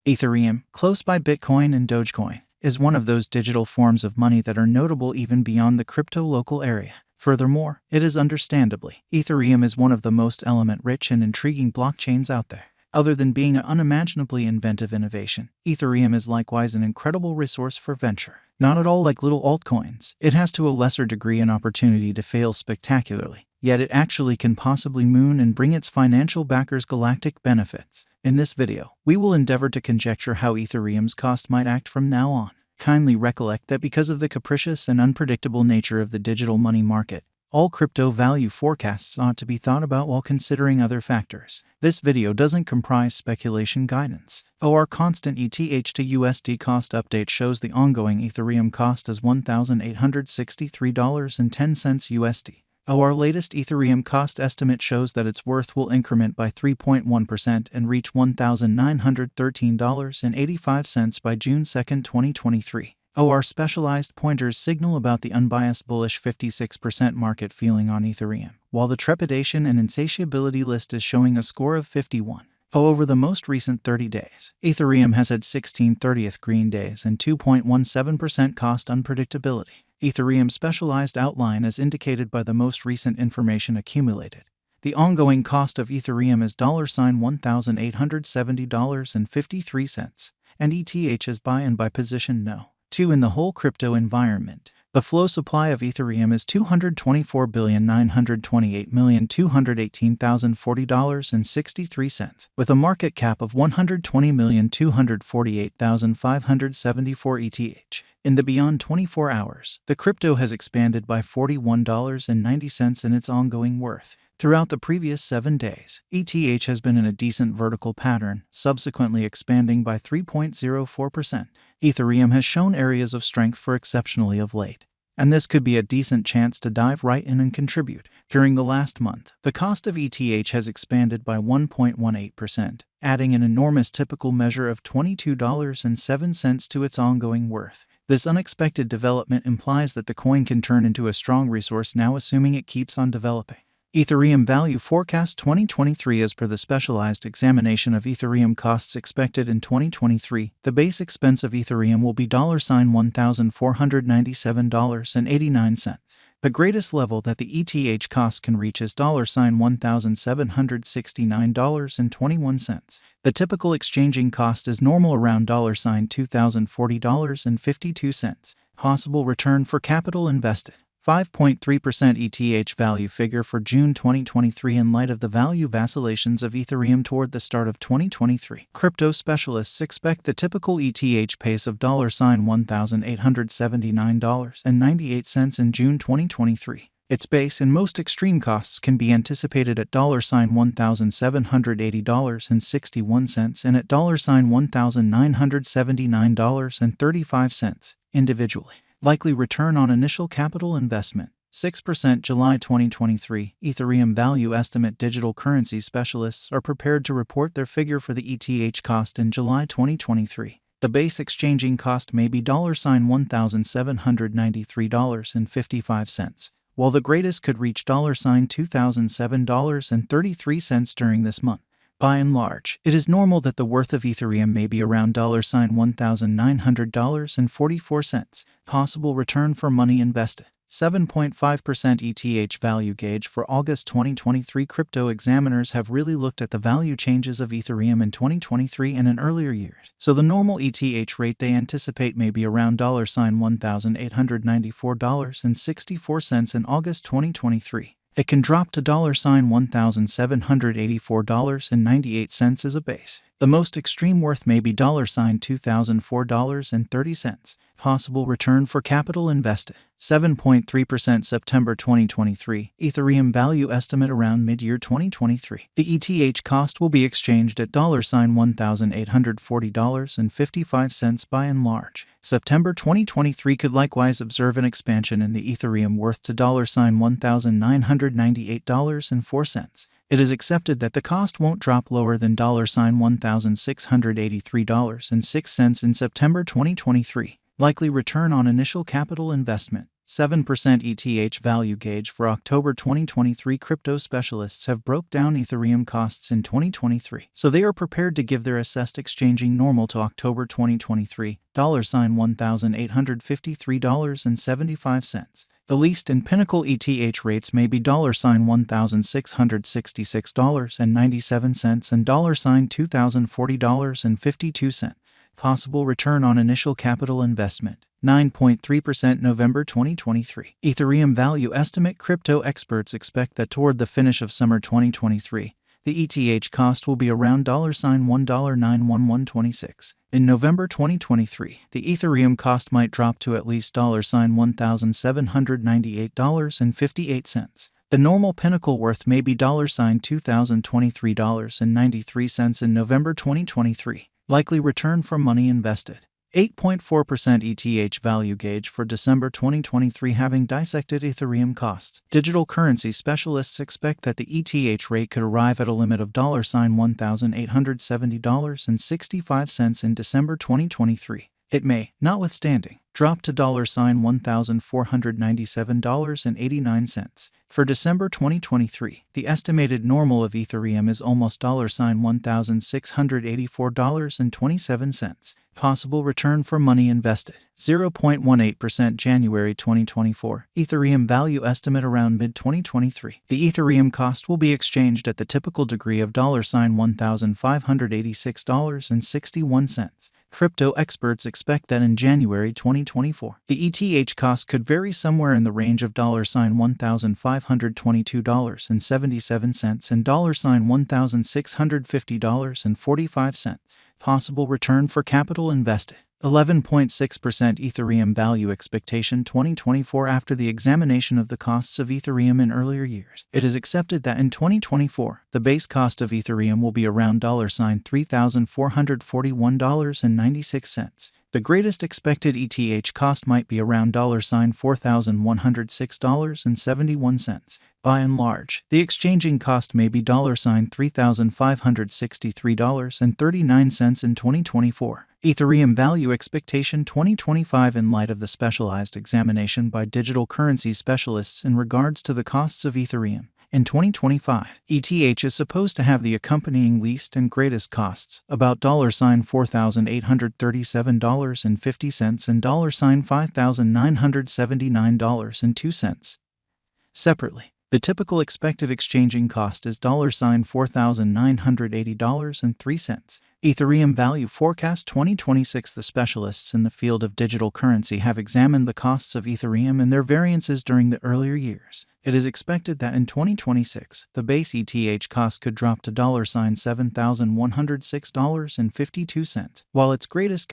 Ethereum, close by Bitcoin and Dogecoin, is one of those digital forms of money that are notable even beyond the crypto local area. Furthermore, it is understandably, Ethereum is one of the most element-rich and intriguing blockchains out there. Other than being an unimaginably inventive innovation, Ethereum is likewise an incredible resource for venture. Not at all like little altcoins, it has to a lesser degree an opportunity to fail spectacularly, yet it actually can possibly moon and bring its financial backers galactic benefits. In this video, we will endeavor to conjecture how Ethereum's cost might act from now on. Kindly recollect that because of the capricious and unpredictable nature of the digital money market, all crypto value forecasts ought to be thought about while considering other factors. This video doesn't comprise speculation guidance. Our constant ETH to USD cost update shows the ongoing Ethereum cost as $1,863.10 USD. Our latest Ethereum cost estimate shows that its worth will increment by 3.1% and reach $1,913.85 by June 2, 2023. Our specialized pointers signal about the unbiased bullish 56% market feeling on Ethereum, while the trepidation and insatiability list is showing a score of 51. Over the most recent 30 days, Ethereum has had 16 30th green days and 2.17% cost unpredictability. Ethereum's specialized outline is indicated by the most recent information accumulated. The ongoing cost of Ethereum is $1,870.53, and ETH is by and by position No. 2 in the whole crypto environment. The flow supply of Ethereum is $224,928,218,040.63, with a market cap of $120,248,574 ETH. In the beyond 24 hours, the crypto has expanded by $41.90 in its ongoing worth. Throughout the previous 7 days, ETH has been in a decent vertical pattern, subsequently expanding by 3.04%. Ethereum has shown areas of strength for exceptionally of late, and this could be a decent chance to dive right in and contribute. During the last month, the cost of ETH has expanded by 1.18%, adding an enormous typical measure of $22.07 to its ongoing worth. This unexpected development implies that the coin can turn into a strong resource now, assuming it keeps on developing. Ethereum Value Forecast 2023. As per the specialized examination of Ethereum costs expected in 2023, the base expense of Ethereum will be $1,497.89. The greatest level that the ETH cost can reach is $1,769.21. The typical exchanging cost is normal around $2,040.52. Possible return for capital invested: 5.3% ETH value figure for June 2023 in light of the value vacillations of Ethereum toward the start of 2023. Crypto specialists expect the typical ETH pace of $1,879.98 in June 2023. Its base and most extreme costs can be anticipated at $1,780.61 and at $1,979.35 individually. Likely return on initial capital investment: 6%. July 2023. Ethereum value estimate. Digital currency specialists are prepared to report their figure for the ETH cost in July 2023. The base exchanging cost may be $1,793.55, while the greatest could reach $2,007.33 during this month. By and large, it is normal that the worth of Ethereum may be around $1,900.44. Possible return for money invested: 7.5% ETH value gauge for August 2023. Crypto examiners have really looked at the value changes of Ethereum in 2023 and in earlier years, so the normal ETH rate they anticipate may be around $1,894.64 in August 2023. It can drop to $1,784.98 as a base. The most extreme worth may be $2,004.30. Possible return for capital invested: 7.3%. September 2023. Ethereum value estimate around mid-year 2023. The ETH cost will be exchanged at $1,840.55 by and large. September 2023 could likewise observe an expansion in the Ethereum worth to $1,998.04. It is accepted that the cost won't drop lower than $1,683.06 in September 2023. Likely return on initial capital investment: 7% ETH value gauge for October 2023. Crypto specialists have broke down Ethereum costs in 2023, so they are prepared to give their assessed exchanging normal to October 2023, $1,853.75. The least and pinnacle ETH rates may be $1,666.97 and $2,040.52. Possible return on initial capital investment, 9.3%. November 2023. Ethereum value estimate. Crypto experts expect that toward the finish of summer 2023, the ETH cost will be around $1.91126. In November 2023, the Ethereum cost might drop to at least $1,798.58. The normal pinnacle worth may be $2,023.93 in November 2023. Likely return from money invested. 8.4% ETH value gauge for December 2023. Having dissected Ethereum costs, digital currency specialists expect that the ETH rate could arrive at a limit of $1,870.65 in December 2023. It may, notwithstanding, drop to $1,497.89. For December 2023, the estimated normal of Ethereum is almost $1,684.27. Possible return for money invested, 0.18%. January 2024. Ethereum value estimate around mid-2023. The Ethereum cost will be exchanged at the typical degree of $1,586.61. Crypto experts expect that in January 2024, the ETH cost could vary somewhere in the range of $1,522.77 and $1,650.45. Possible return for capital invested, 11.6%. Ethereum value expectation 2024. After the examination of the costs of Ethereum in earlier years, it is accepted that in 2024, the base cost of Ethereum will be around $3,441.96. The greatest expected ETH cost might be around $4,106.71. By and large, the exchanging cost may be $3,563.39 in 2024. Ethereum value expectation 2025. In light of the specialized examination by digital currency specialists in regards to the costs of Ethereum, in 2025, ETH is supposed to have the accompanying least and greatest costs, about $4,837.50 and $5,979.02. Separately, the typical expected exchanging cost is $4,980.03. Ethereum value forecast 2026. The specialists in the field of digital currency have examined the costs of Ethereum and their variances during the earlier years. It is expected that in 2026, the base ETH cost could drop to $7,106.52, while its greatest